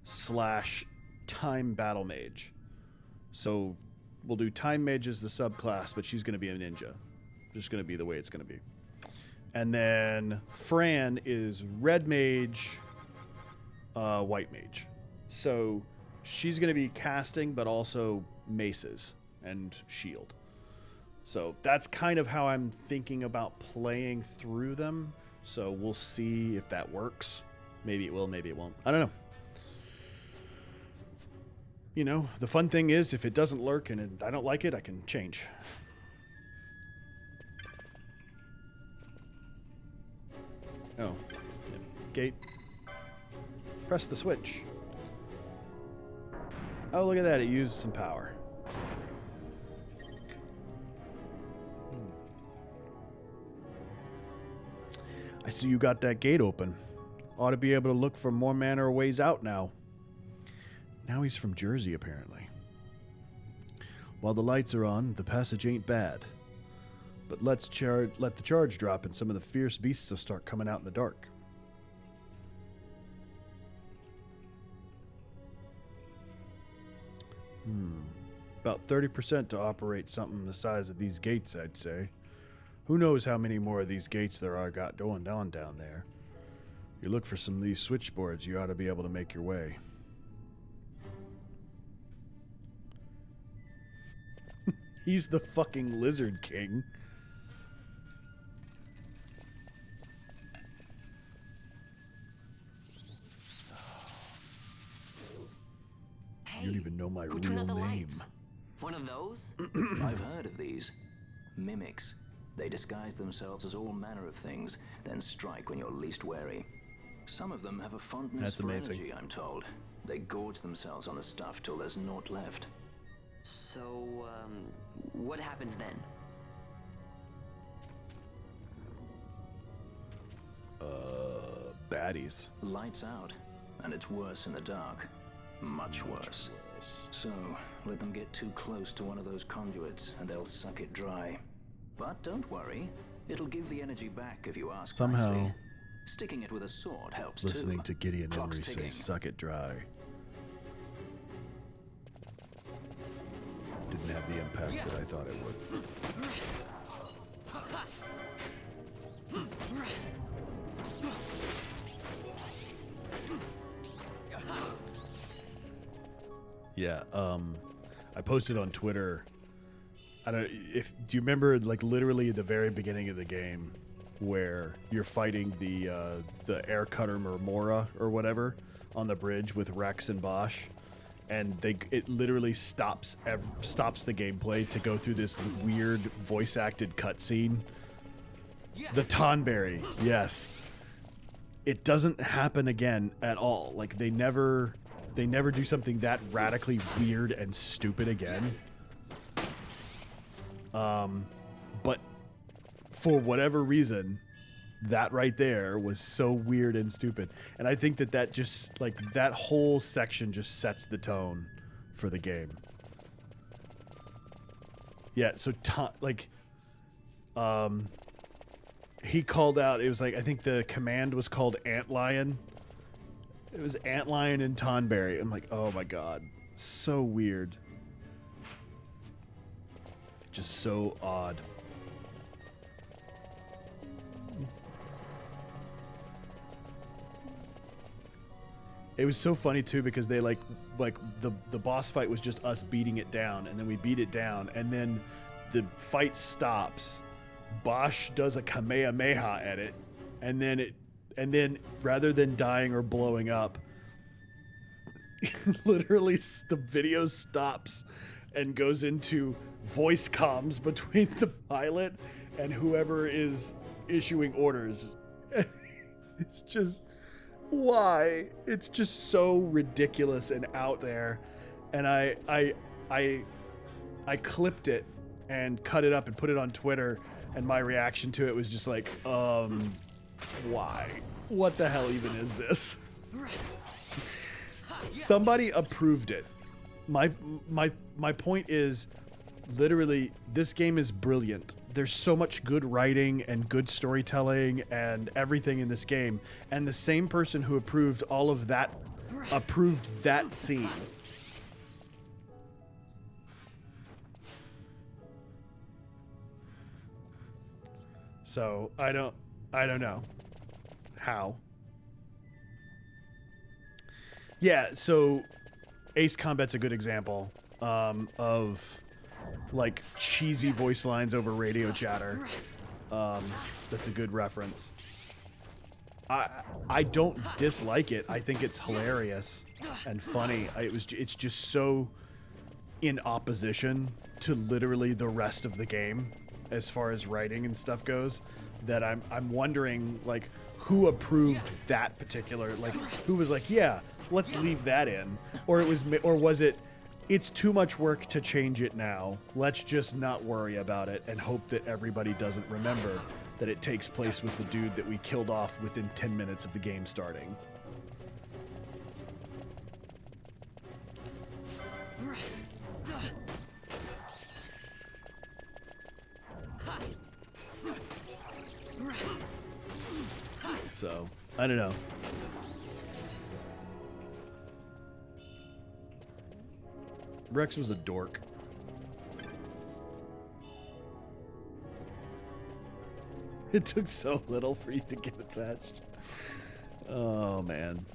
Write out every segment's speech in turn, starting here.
/ time battle mage. So we'll do time mage as the subclass, but she's going to be a ninja. Just going to be the way it's going to be. And then Fran is red mage, white mage. So she's going to be casting, but also maces and shield. So that's kind of how I'm thinking about playing through them. So we'll see if that works. Maybe it will, maybe it won't. I don't know. You know, the fun thing is if it doesn't lurk and I don't like it, I can change. Oh. Yep. Gate. Press the switch. Oh, look at that. It used some power. I see you got that gate open. Ought to be able to look for more manner of ways out now. Now he's from Jersey, apparently. While the lights are on, the passage ain't bad. But let the charge drop and some of the fierce beasts will start coming out in the dark. About 30% to operate something the size of these gates, I'd say. Who knows how many more of these gates there are got going on down there. You look for some of these switchboards, you ought to be able to make your way. He's the fucking Lizard King. You don't even know my real name. Lights? One of those? I've heard of these. Mimics. They disguise themselves as all manner of things, then strike when you're least wary. Some of them have a fondness for energy, I'm told. They gorge themselves on the stuff till there's naught left. So, what happens then? Baddies. Lights out, and it's worse in the dark. Much worse. So, let them get too close to one of those conduits, and they'll suck it dry. But don't worry, it'll give the energy back if you ask Somehow, nicely. Sticking it with a sword helps listening too. to Gideon Clock's Emery say, ticking. suck it dry, didn't have the impact that I thought it would. Yeah, I posted on Twitter. Do you remember like literally the very beginning of the game where you're fighting the air cutter Murmura or whatever on the bridge with Rex and Bosch, and it literally stops the gameplay to go through this weird voice acted cutscene. The Tonberry, yes. It doesn't happen again at all. Like they never do something that radically weird and stupid again. But for whatever reason, that right there was so weird and stupid. And I think that just, like, that whole section just sets the tone for the game. Yeah, so, he called out, it was like, I think the command was called Antlion. It was Antlion and Tonberry. I'm like, oh my god. So weird. Just so odd. It was so funny too because they like the boss fight was just us beating it down, and then we beat it down, and then the fight stops. Bosch does a Kamehameha at it, and then rather than dying or blowing up, literally the video stops and goes into voice comms between the pilot and whoever is issuing orders. It's just, why? It's just so ridiculous and out there. And I clipped it and cut it up and put it on Twitter, and my reaction to it was just like, why? What the hell even is this? Somebody approved it. My point is, literally, this game is brilliant. There's so much good writing and good storytelling and everything in this game. And the same person who approved all of that approved that scene. So I don't know how. Yeah, so Ace Combat's a good example of like cheesy voice lines over radio chatter. That's a good reference. I don't dislike it. I think it's hilarious and funny. It's just so in opposition to literally the rest of the game as far as writing and stuff goes that I'm wondering like who approved that particular, like who was like, yeah, let's leave that in, or was it it's too much work to change it now. Let's just not worry about it and hope that everybody doesn't remember that it takes place with the dude that we killed off within 10 minutes of the game starting. So, I don't know. Rex was a dork. It took so little for you to get attached. Oh, man.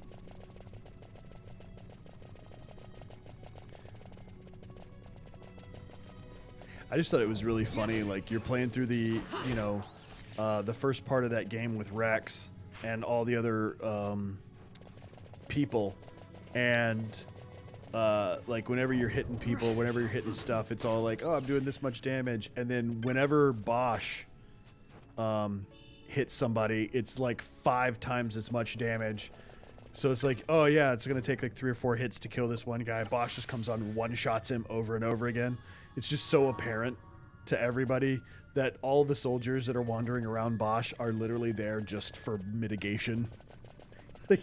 I just thought it was really funny. Like, you're playing through the, you know, the first part of that game with Rex and all the other people. And, like, whenever you're hitting people, whenever you're hitting stuff, it's all like, oh, I'm doing this much damage. And then whenever Bosch hits somebody, it's like 5 times as much damage. So it's like, oh yeah, it's gonna take like 3 or 4 hits to kill this one guy. Bosch just comes on, one-shots him over and over again. It's just so apparent to everybody that all the soldiers that are wandering around Bosch are literally there just for mitigation.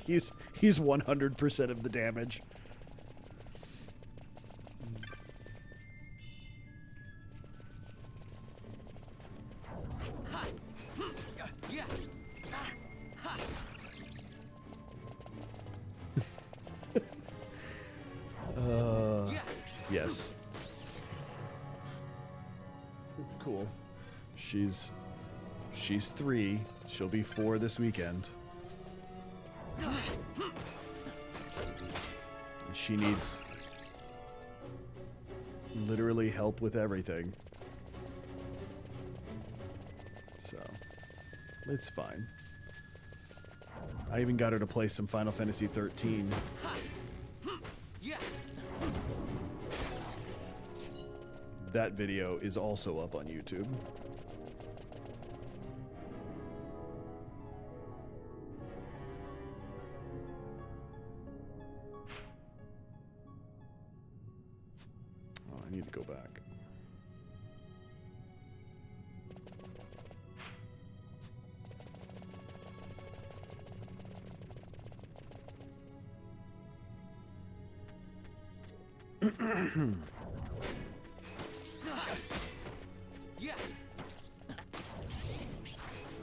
he's 100% of the damage. Yes. It's cool. She's 3. She'll be 4 this weekend. And she needs literally help with everything. So, it's fine. I even got her to play some Final Fantasy XIII. That video is also up on YouTube. Oh, I need to go back.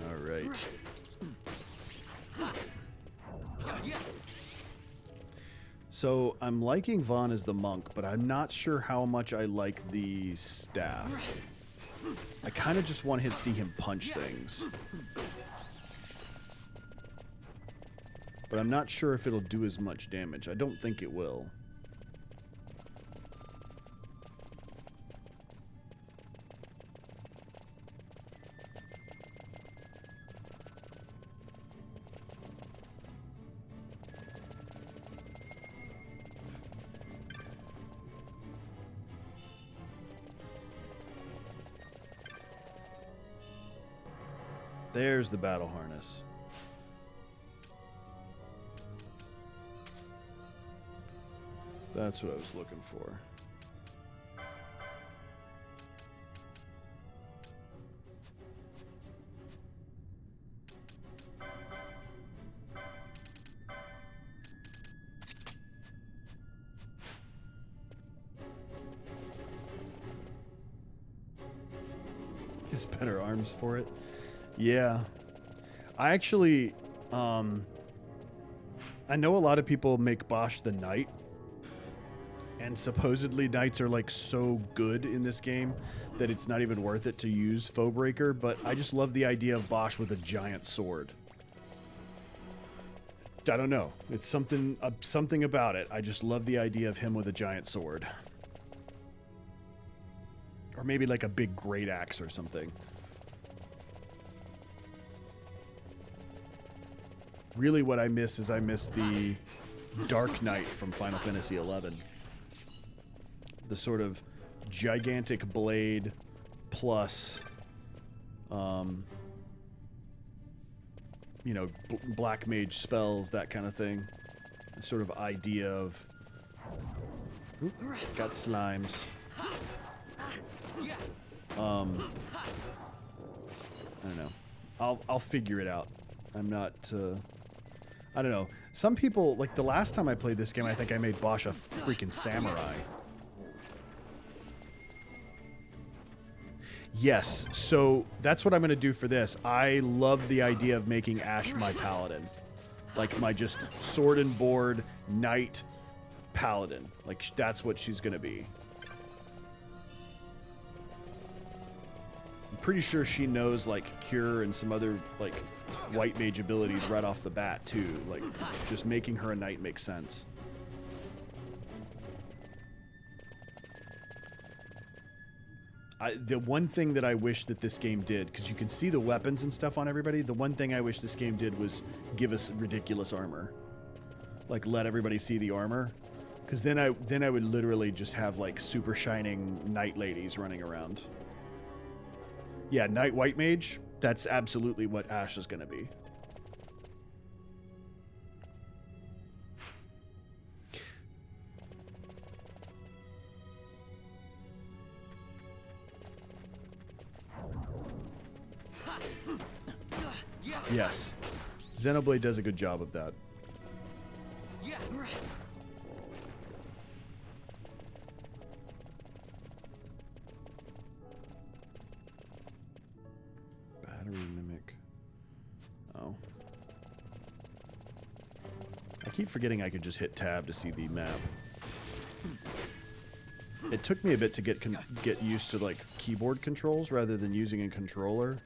All right. So I'm liking Vaughn as the monk, but I'm not sure how much I like the staff. I kind of just want to see him punch things. But I'm not sure if it'll do as much damage. I don't think it will. There's the battle harness. That's what I was looking for. His better arms for it. Yeah. I actually, I know a lot of people make Bosch the knight, and supposedly knights are like so good in this game that it's not even worth it to use Foebreaker, but I just love the idea of Bosch with a giant sword. I don't know. It's something about it. I just love the idea of him with a giant sword. Or maybe like a big great axe or something. Really what I miss is I miss the Dark Knight from Final Fantasy XI. The sort of gigantic blade plus, you know, black mage spells, that kind of thing. The sort of idea of... Oop, got slimes. I don't know. I'll figure it out. I'm not... I don't know. Some people, like the last time I played this game, I think I made Bosch a freaking samurai. Yes, so that's what I'm going to do for this. I love the idea of making Ash my paladin. Like my just sword and board knight paladin. Like that's what she's going to be. I'm pretty sure she knows like Cure and some other like white mage abilities right off the bat too. Like just making her a knight makes sense. The one thing that I wish that this game did, because you can see the weapons and stuff on everybody, the one thing I wish this game did was give us ridiculous armor. Like, let everybody see the armor. Because then I would literally just have, like, super shining knight ladies running around. Yeah, Knight White Mage, that's absolutely what Ash is going to be. Yes. Xenoblade does a good job of that. Battery mimic. Oh. I keep forgetting I could just hit tab to see the map. It took me a bit to get used to like keyboard controls rather than using a controller.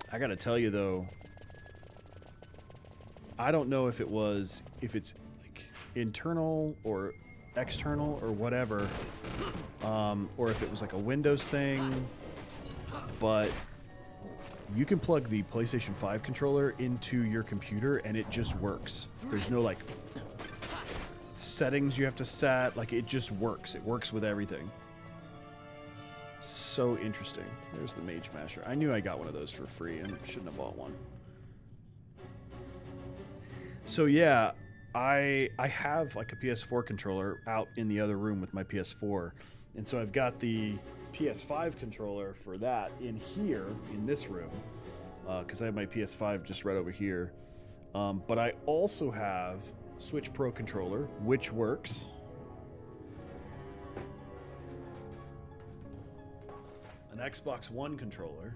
I gotta tell you though, I don't know if it's like internal or external or whatever, or if it was like a Windows thing, but you can plug the PlayStation 5 controller into your computer and it just works. There's no like settings you have to set, like it just works. It works with everything. So interesting. There's the Mage Masher. I knew I got one of those for free and shouldn't have bought one. So yeah, I have like a PS4 controller out in the other room with my PS4. And so I've got the PS5 controller for that in here, in this room, because I have my PS5 just right over here. But I also have Switch Pro controller, which works. An Xbox One controller,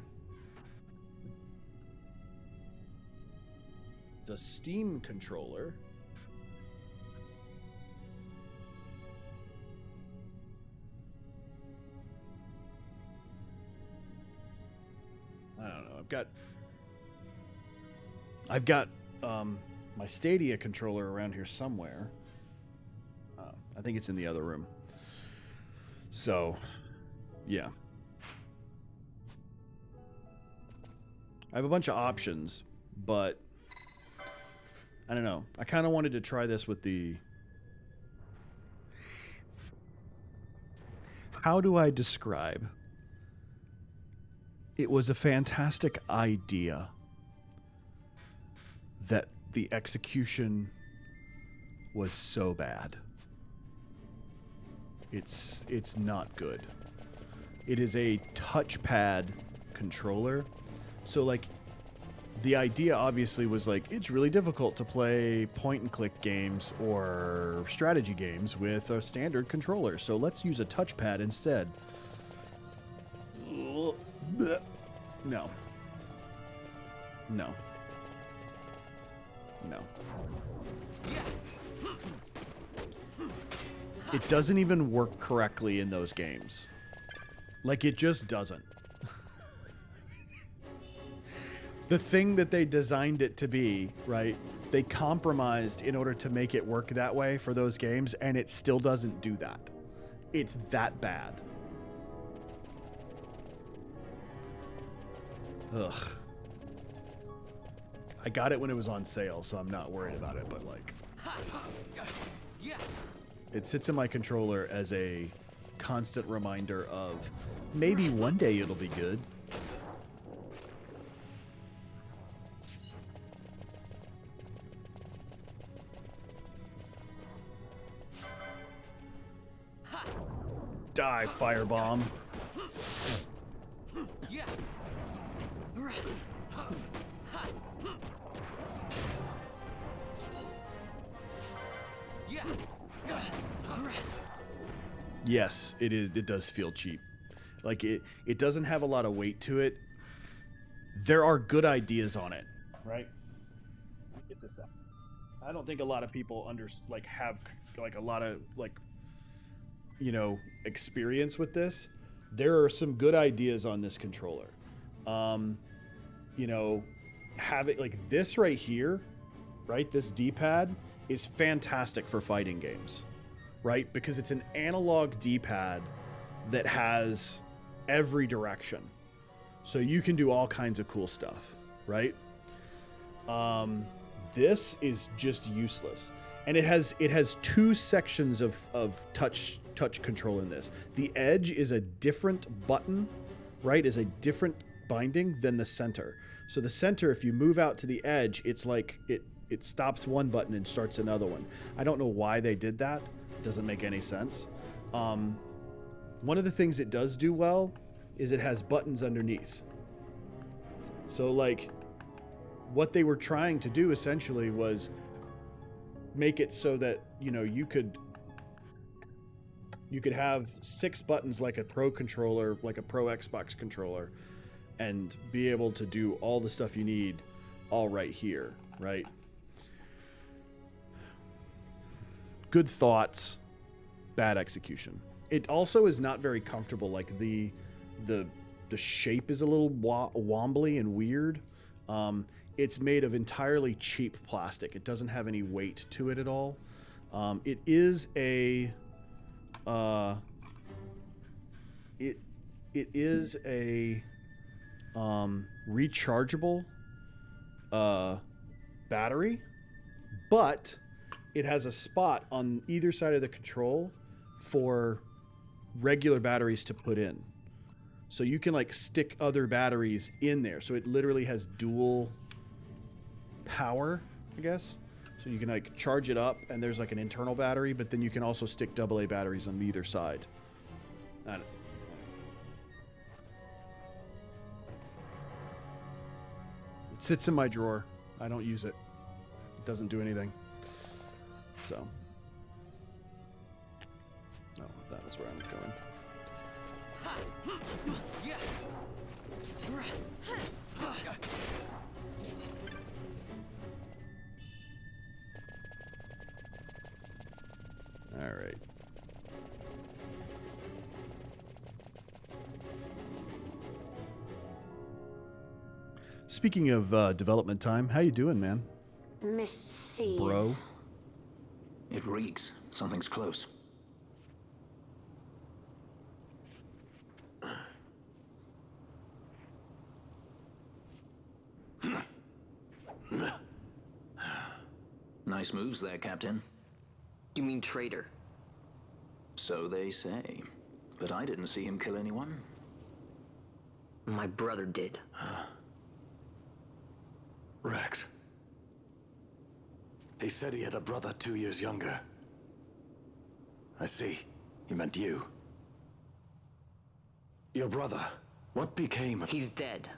the Steam controller, I don't know, I've got my Stadia controller around here somewhere. I think it's in the other room. So, yeah. I have a bunch of options, but I don't know. I kind of wanted to try this with the... How do I describe? It was a fantastic idea that the execution was so bad. It's not good. It is a touchpad controller. So, like, the idea obviously was, like, it's really difficult to play point-and-click games or strategy games with a standard controller, so let's use a touchpad instead. No. No. No. It doesn't even work correctly in those games. Like, it just doesn't. The thing that they designed it to be, right? They compromised in order to make it work that way for those games, and it still doesn't do that. It's that bad. Ugh. I got it when it was on sale, so I'm not worried about it, but like... It sits in my controller as a constant reminder of maybe one day it'll be good. Die, firebomb. Yes, it is. It does feel cheap. Like it doesn't have a lot of weight to it. There are good ideas on it, right? Get this out. I don't think a lot of people have like a lot of like, you know, experience with this. There are some good ideas on this controller. You know, have it like this right here, right? This D-pad is fantastic for fighting games, right? Because it's an analog D-pad that has every direction. So you can do all kinds of cool stuff, right? This is just useless. And it has two sections of touch control in this. The edge is a different button, right? Is a different binding than the center. So the center, if you move out to the edge, it's like it stops one button and starts another one. I don't know why they did that. It doesn't make any sense. One of the things it does do well is it has buttons underneath. So like what they were trying to do essentially was make it so that, you know, you could have 6 buttons like a Pro controller, like a Pro Xbox controller, and be able to do all the stuff you need all right here, right? Good thoughts, bad execution. It also is not very comfortable. Like the shape is a little wobbly and weird. It's made of entirely cheap plastic. It doesn't have any weight to it at all. It is a rechargeable battery, but it has a spot on either side of the control for regular batteries to put in. So you can like stick other batteries in there. So it literally has dual power, I guess. So you can like charge it up and there's like an internal battery, but then you can also stick AA batteries on either side. It sits in my drawer. I don't use it. It doesn't do anything. So. No, that was where I'm going. All right. Speaking of development time, how you doing, man? Missed seeds. Bro. It reeks. Something's close. Nice moves there, Captain. You mean traitor? So they say. But I didn't see him kill anyone. My brother did. Rex. He said he had a brother 2 years younger. I see. He meant you. Your brother. What became of... He's dead.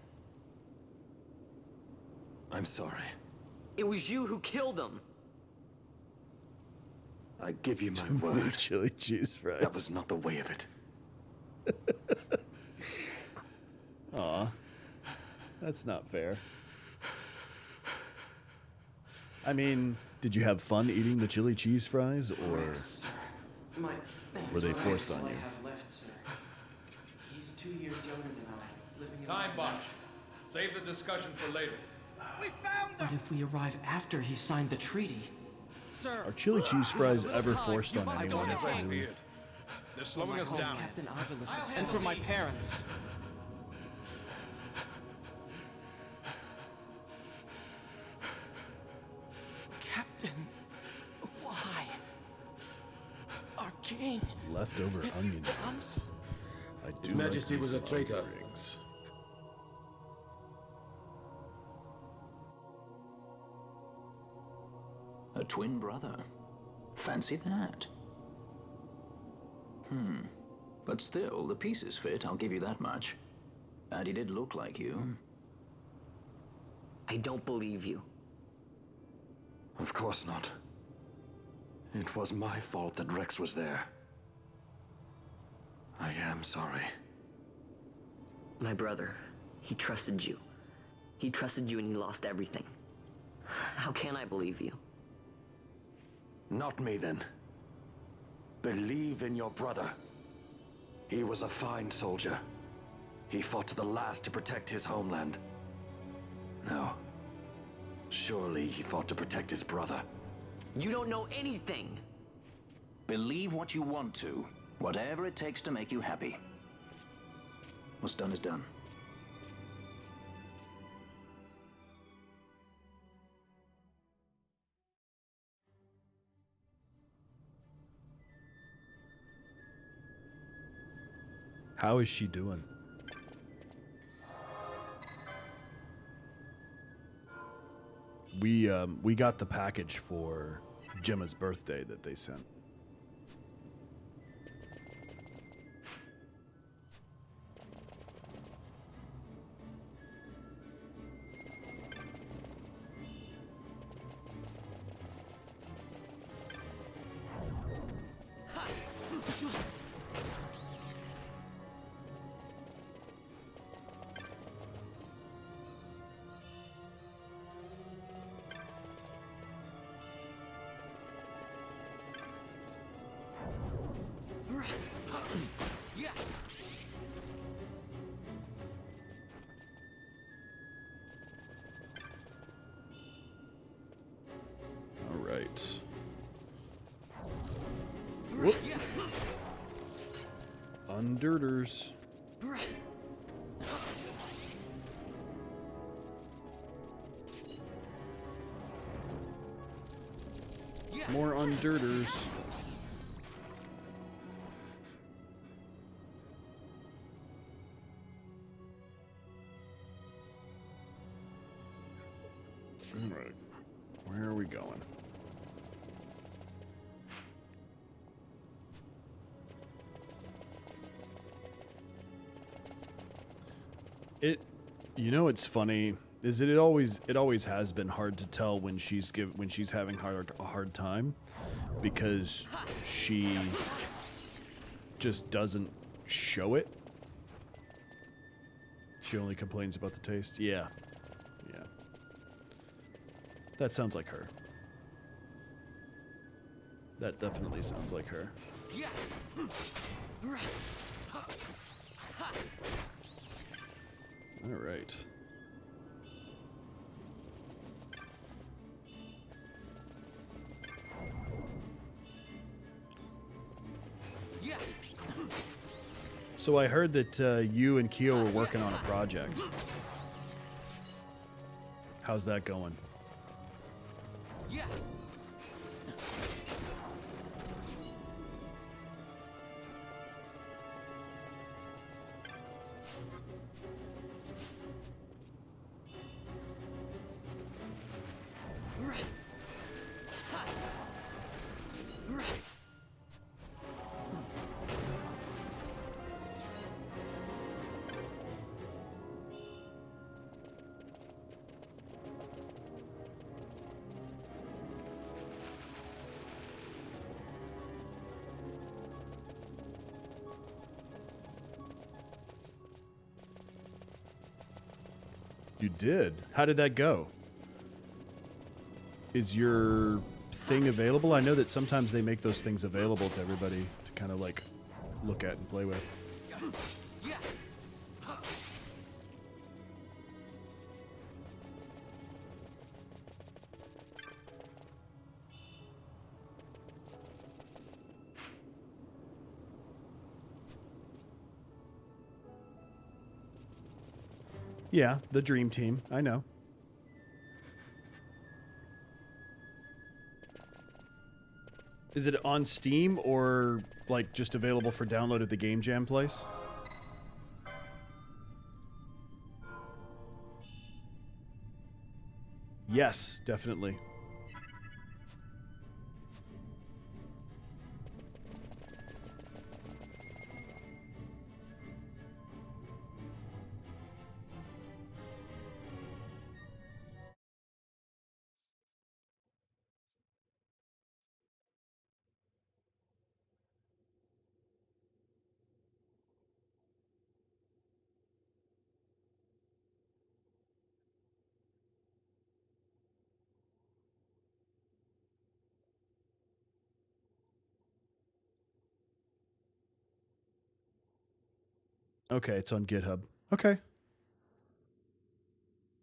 I'm sorry. It was you who killed him. I give you my word. Chili cheese fries. That was not the way of it. Aw. That's not fair. I mean, did you have fun eating the chili cheese fries, or Sir, my were they forced on I you? have left, sir. He's 2 years younger than I, living in Time, my Bosch. Save the discussion for later. But if we arrive after he signed the treaty, Are chili cheese fries ever forced on anyone? They're slowing us home, down. Captain Ozilus's, and for my parents. Captain, why? Our king. Leftover onion rings. I do His Majesty like was a some onion traitor. rings. A twin brother. Fancy that. But still, the pieces fit, I'll give you that much. And he did look like you. I don't believe you. Of course not. It was my fault that Rex was there. I am sorry. My brother, he trusted you. He trusted you and he lost everything. How can I believe you? Not me, then. Believe in your brother. He was a fine soldier. He fought to the last to protect his homeland. Now, surely he fought to protect his brother. You don't know anything! Believe what you want to. Whatever it takes to make you happy. What's done is done. How is she doing? We got the package for Gemma's birthday that they sent. All right. Whoop. Undirders. More undirders. All right. Where are we going? You know, it's funny is that it always has been hard to tell when she's having a hard time, because she just doesn't show it. She only complains about the taste. Yeah. That sounds like her. That definitely sounds like her. All right. So I heard that you and Kyo were working on a project. How's that going? You did? How did that go? Is your thing available? I know that sometimes they make those things available to everybody to kind of like look at and play with. Yeah, the Dream Team. I know. Is it on Steam or like just available for download at the Game Jam place? Yes, definitely. Okay, it's on GitHub. Okay.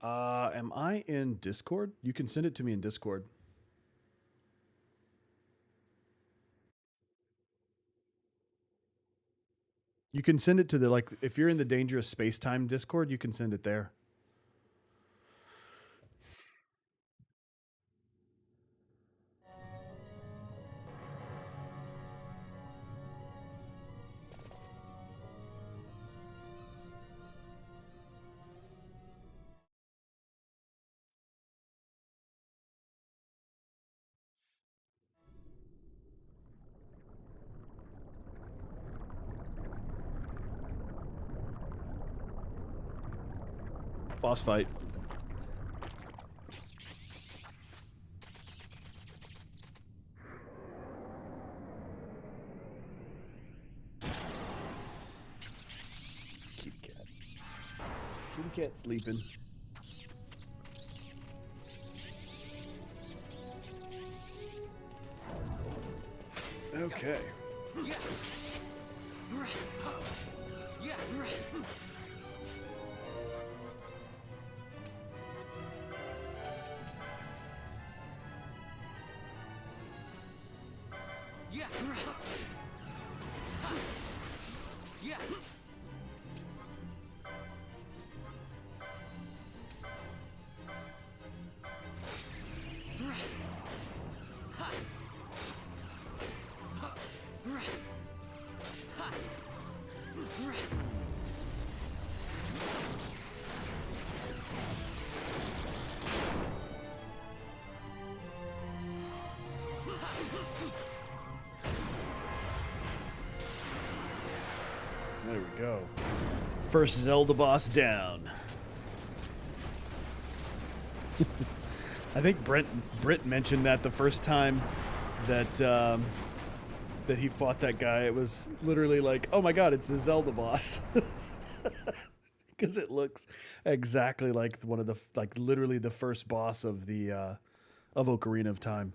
Am I in Discord? You can send it to me in Discord. You can send it to the, like, if you're in the Dangerous Space-Time Discord, you can send it there. Boss fight. Kitty cat. Kitty cat sleeping. Okay. There we go. First Zelda boss down. I think Britt mentioned that the first time that that he fought that guy, it was literally like, oh my god, it's the Zelda boss. Because it looks exactly like one of the, like literally the first boss of the of Ocarina of Time.